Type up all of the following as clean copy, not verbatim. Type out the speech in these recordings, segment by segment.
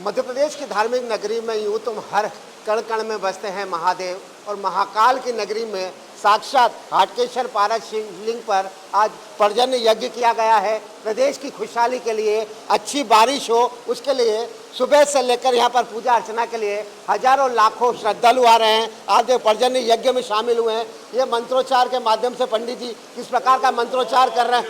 मध्य प्रदेश की धार्मिक नगरी में यूँ तो हर कण कण में बसते हैं महादेव, और महाकाल की नगरी में साक्षात हाटकेश्वर पारस शिवलिंग पर आज पर्जन्य यज्ञ किया गया है। प्रदेश की खुशहाली के लिए, अच्छी बारिश हो उसके लिए सुबह से लेकर यहाँ पर पूजा अर्चना के लिए हजारों लाखों श्रद्धालु आ रहे हैं। आज पर्जन्य यज्ञ में शामिल हुए हैं। ये मंत्रोच्चार के माध्यम से पंडित जी किस प्रकार का मंत्रोच्चार कर रहे हैं?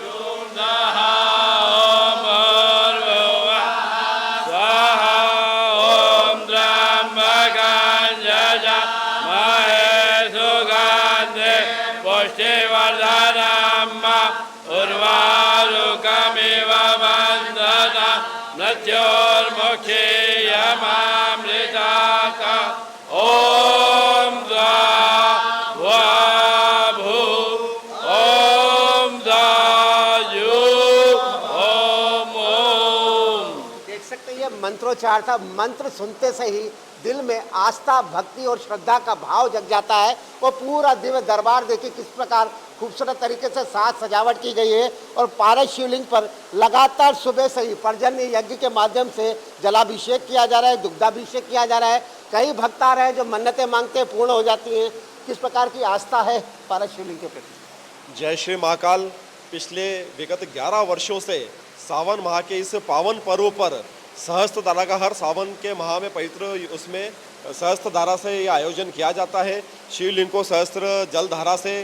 मंत्रोच्चार था। मंत्र सुनते से ही दिल में आस्था, भक्ति और श्रद्धा का भाव जग जाता है। वो पूरा दिव्य दरबार देखिए किस प्रकार खूबसूरत तरीके से साज सजावट की गई है, और पारस शिवलिंग पर लगातार सुबह से ही पर्जन्य यज्ञ के माध्यम से जलाभिषेक किया जा रहा है, दुग्धाभिषेक किया जा रहा है। कई भक्त आ रहे हैं जो मन्नतें मांगते हैं, पूर्ण हो जाती हैं। किस प्रकार की आस्था है पारस शिवलिंग के प्रति? जय श्री महाकाल। पिछले विगत 11 वर्षों से सावन माह के इस पावन पर्व पर सहस्त्र धारा का हर सावन के माह में पवित्र उसमें सहस्त्र धारा से ये आयोजन किया जाता है। शिवलिंग को सहस्त्र जल धारा से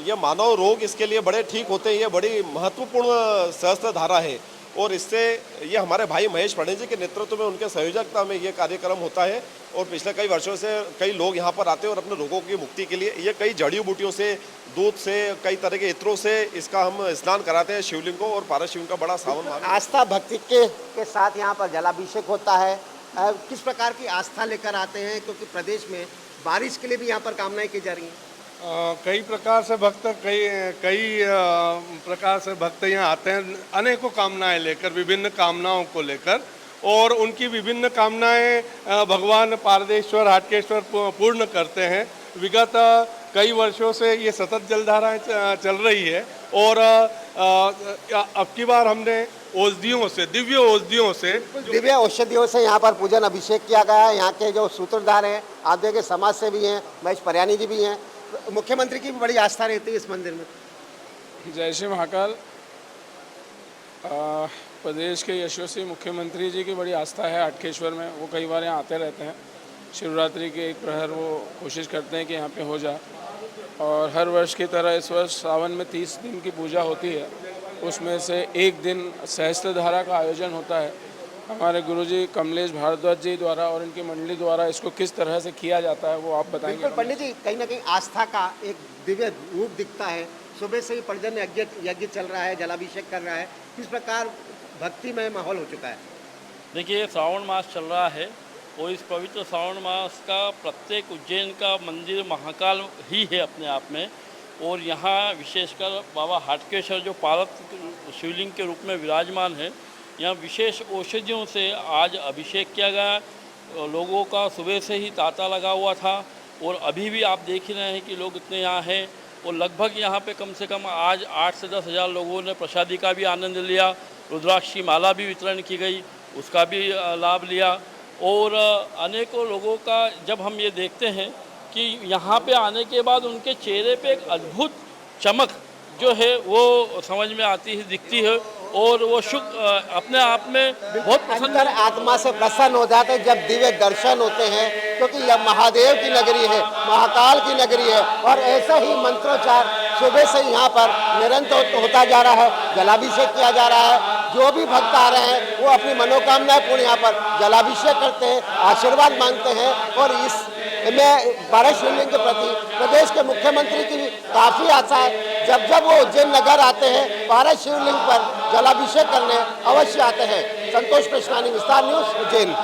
ये मानव रोग इसके लिए बड़े ठीक होते हैं। ये बड़ी महत्वपूर्ण सहस्त्र धारा है, और इससे ये हमारे भाई महेश पंडित जी के नेतृत्व में, उनके संयोजकता में ये कार्यक्रम होता है। और पिछले कई वर्षों से कई लोग यहाँ पर आते हैं और अपने रोगों की मुक्ति के लिए ये कई जड़ी बूटियों से, दूध से, कई तरह के इत्रों से इसका हम स्नान कराते हैं शिवलिंग को। और पारस शिवलिंग का बड़ा सावन आस्था भक्ति के साथ यहाँ पर जलाभिषेक होता है। किस प्रकार की आस्था लेकर आते हैं, क्योंकि प्रदेश में बारिश के लिए भी यहाँ पर कामनाएं की जा रही हैं? कई प्रकार से भक्त यहाँ आते हैं, अनेकों कामनाएं लेकर, विभिन्न कामनाओं को लेकर, और उनकी विभिन्न कामनाएं भगवान पारदेश्वर हाटकेश्वर पूर्ण करते हैं। विगत कई वर्षों से ये सतत जलधाराएं चल रही है, और अब की बार हमने औषधियों से, दिव्य औषधियों से यहाँ पर पूजन अभिषेक किया गया है। यहाँ के जो सूत्रधार हैं, आद्य के समाज से भी हैं, महेश परयानी जी भी हैं। मुख्यमंत्री की भी बड़ी आस्था रहती है इस मंदिर में। जय श्री महाकाल। प्रदेश के यशस्वी मुख्यमंत्री जी की बड़ी आस्था है हाटकेश्वर में। वो कई बार यहाँ आते रहते हैं। शिवरात्रि के एक प्रहर वो कोशिश करते हैं कि यहाँ पे हो जाए, और हर वर्ष की तरह इस वर्ष सावन में 30 दिन की पूजा होती है। उसमें से एक दिन सहस्त्र धारा का आयोजन होता है। हमारे गुरुजी कमलेश भारद्वाज जी द्वारा और इनकी मंडली द्वारा इसको किस तरह से किया जाता है वो आप बताएंगे। बिल्कुल पंडित जी, कहीं ना कहीं आस्था का एक दिव्य रूप दिखता है। सुबह से ही पर्जन्य यज्ञ चल रहा है, जलाभिषेक कर रहा है। किस प्रकार भक्तिमय माहौल हो चुका है? देखिए, श्रावण मास चल रहा है, और इस पवित्र श्रावण मास का प्रत्येक उज्जैन का मंदिर महाकाल ही है अपने आप में। और यहाँ विशेषकर बाबा हाटकेश्वर जो पारस शिवलिंग के रूप में विराजमान है, यहाँ विशेष औषधियों से आज अभिषेक किया गया। लोगों का सुबह से ही तांता लगा हुआ था, और अभी भी आप देख ही रहे हैं कि लोग इतने यहाँ हैं। और लगभग यहाँ पे कम से कम आज 8 से 10 हज़ार लोगों ने प्रसादी का भी आनंद लिया। रुद्राक्ष की माला भी वितरण की गई, उसका भी लाभ लिया। और अनेकों लोगों का जब हम ये देखते हैं कि यहाँ पे आने के बाद उनके चेहरे पे एक अद्भुत चमक जो है वो समझ में आती है, दिखती है, और वो अपने आप में बहुत प्रसन्न, आत्मा से प्रसन्न हो जाते हैं जब दिव्य दर्शन होते हैं। क्योंकि यह महादेव की नगरी है, महाकाल की नगरी है, और ऐसा ही मंत्रोच्चार सुबह से यहाँ पर निरंतर होता जा रहा है। जलाभिषेक किया जा रहा है। जो भी भक्त आ रहे हैं वो अपनी मनोकामनाएं पूर्ण यहाँ पर जलाभिषेक करते हैं, आशीर्वाद मांगते हैं। और इस में पारस शिवलिंग के प्रति प्रदेश के मुख्यमंत्री की भी काफ़ी आशा है। जब जब वो उज्जैन नगर आते हैं, पारस शिवलिंग पर जलाभिषेक करने अवश्य आते हैं। संतोष कृष्णानी, विस्तार न्यूज़, उज्जैन।